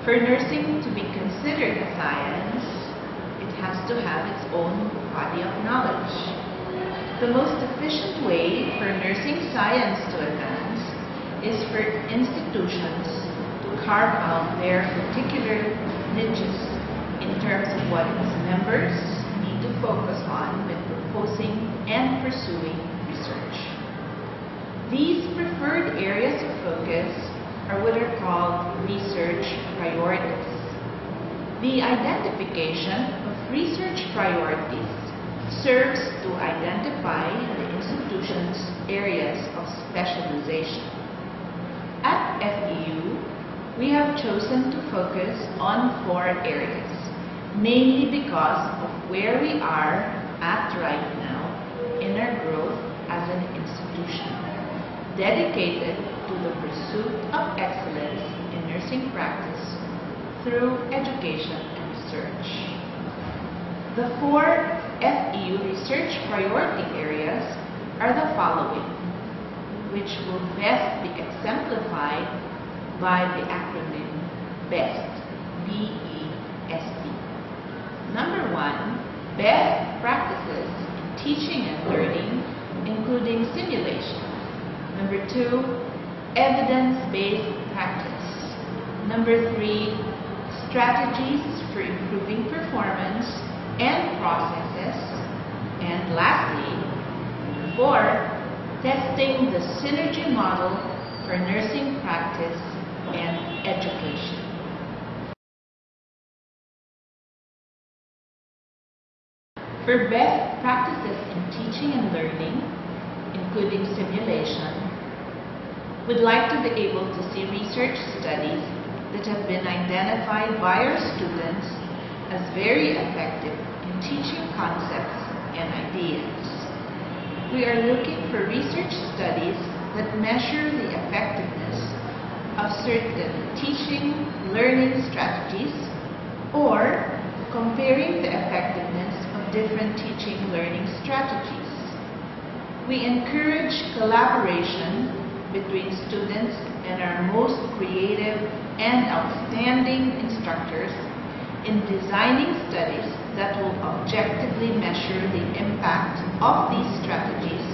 For nursing to be considered a science, it has to have its own body of knowledge. The most efficient way for nursing science to advance is for institutions to carve out their particular niches in terms of what its members need to focus on when proposing and pursuing research. These preferred areas of focus are what are called research priorities. The identification of research priorities serves to identify the institution's areas of specialization. At FEU, we have chosen to focus on 4 areas, mainly because of where we are at right now in our growth as an institution, dedicated to the pursuit of excellence in nursing practice through education and research. The 4 FEU research priority areas are the following, which will best be exemplified by the acronym BEST, B-E-S-T. Number 1, best practices in teaching and learning, including simulation. Number 2, evidence-based practice. Number 3, strategies for improving performance and processes. And lastly, 4, testing the synergy model for nursing practice and education. For best practices in teaching and learning, including simulation, we'd like to be able to see research studies that have been identified by our students as very effective in teaching concepts and ideas. We are looking for research studies that measure the effectiveness of certain teaching, learning strategies, or comparing the effectiveness of different teaching, learning strategies. We encourage collaboration between students and our most creative and outstanding instructors in designing studies that will objectively measure the impact of these strategies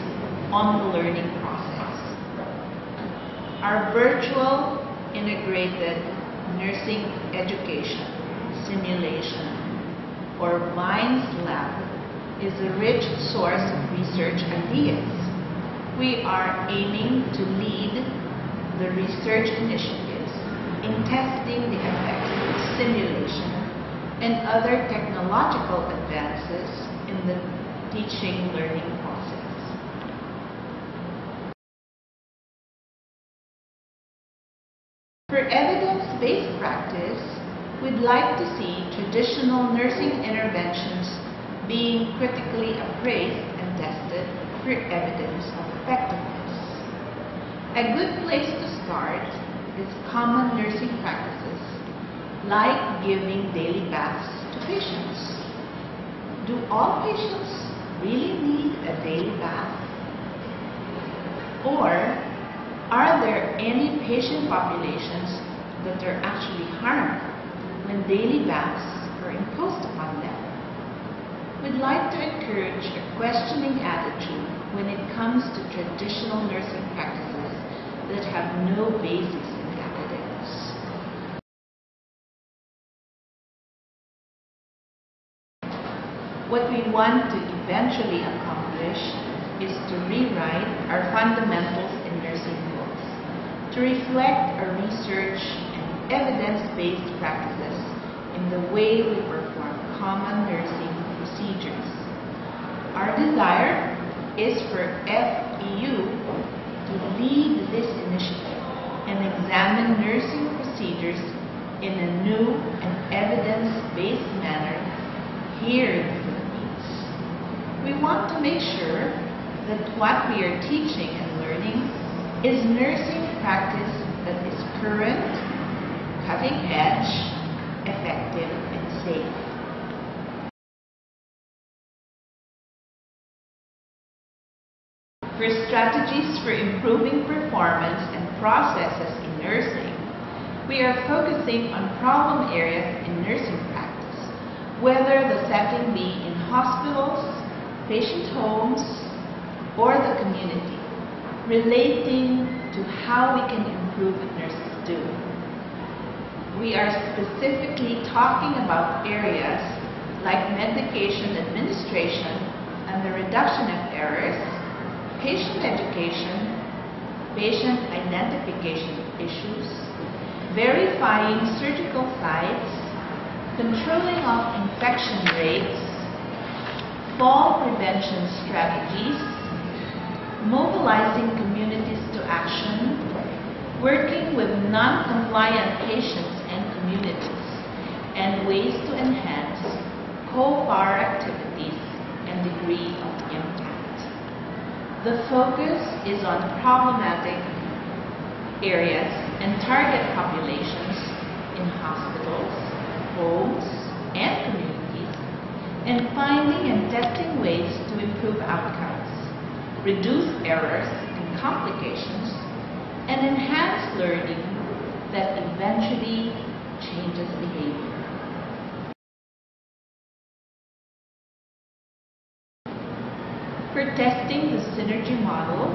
on the learning process. Our virtual integrated nursing education simulation, or MINDS Lab, is a rich source of research ideas. We are aiming to lead the research initiatives in testing the effects of simulation and other technological advances in the teaching learning process. For evidence-based practice, we'd like to see traditional nursing interventions being critically appraised and tested for evidence of effectiveness. A good place to start is common nursing practices like giving daily baths to patients. Do all patients really need a daily bath? Or are there any patient populations that are actually harmed when daily baths are imposed upon them? We'd like to encourage a questioning attitude when it comes to traditional nursing practices that have no basis in evidence. What we want to eventually accomplish is to rewrite our fundamentals in nursing books to reflect our research and evidence-based practices in the way we perform common nursing procedures. Our desire is for FEU to lead this initiative and examine nursing procedures in a new and evidence-based manner here in the Philippines. We want to make sure that what we are teaching and learning is nursing practice that is current, cutting edge, effective, and safe. For strategies for improving performance and processes in nursing, we are focusing on problem areas in nursing practice, whether the setting be in hospitals, patient homes, or the community, relating to how we can improve what nurses do. We are specifically talking about areas like medication administration and the reduction of errors, patient education, patient identification issues, verifying surgical sites, controlling of infection rates, fall prevention strategies, mobilizing communities to action, working with non-compliant patients and communities, and ways to enhance co-PAR activities and degree of impact. The focus is on problematic areas and target populations in hospitals, homes, and communities, and finding and testing ways to improve outcomes, reduce errors and complications, and enhance learning that eventually changes behavior. For testing the synergy model,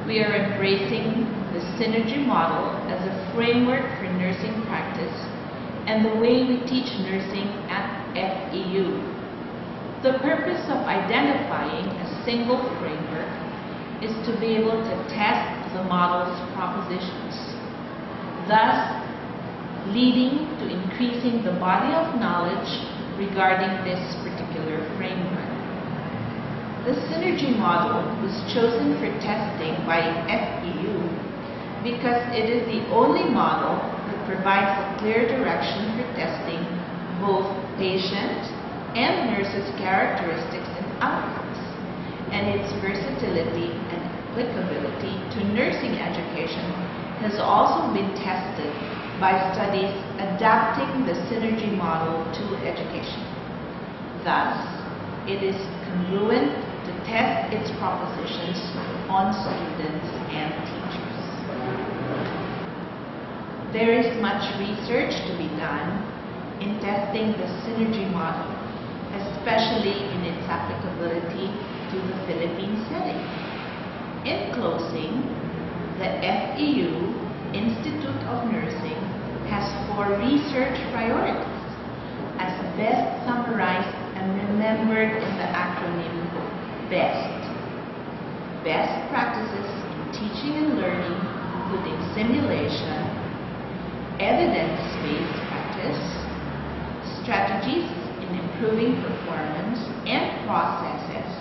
we are embracing the synergy model as a framework for nursing practice and the way we teach nursing at FEU. The purpose of identifying a single framework is to be able to test the model's propositions, thus leading to increasing the body of knowledge regarding this particular framework. The synergy model was chosen for testing by FEU because it is the only model that provides a clear direction for testing both patient and nurses' characteristics and outcomes, and its versatility and applicability to nursing education has also been tested by studies adapting the synergy model to education. Thus, it is congruent to test its propositions on students and teachers. There is much research to be done in testing the synergy model, especially in its applicability to the Philippine setting. In closing, the FEU Institute of Nursing has 4 research priorities, as best summarized and remembered in the acronym BEST. Best practices in teaching and learning, including simulation, evidence-based practice, strategies in improving performance and processes,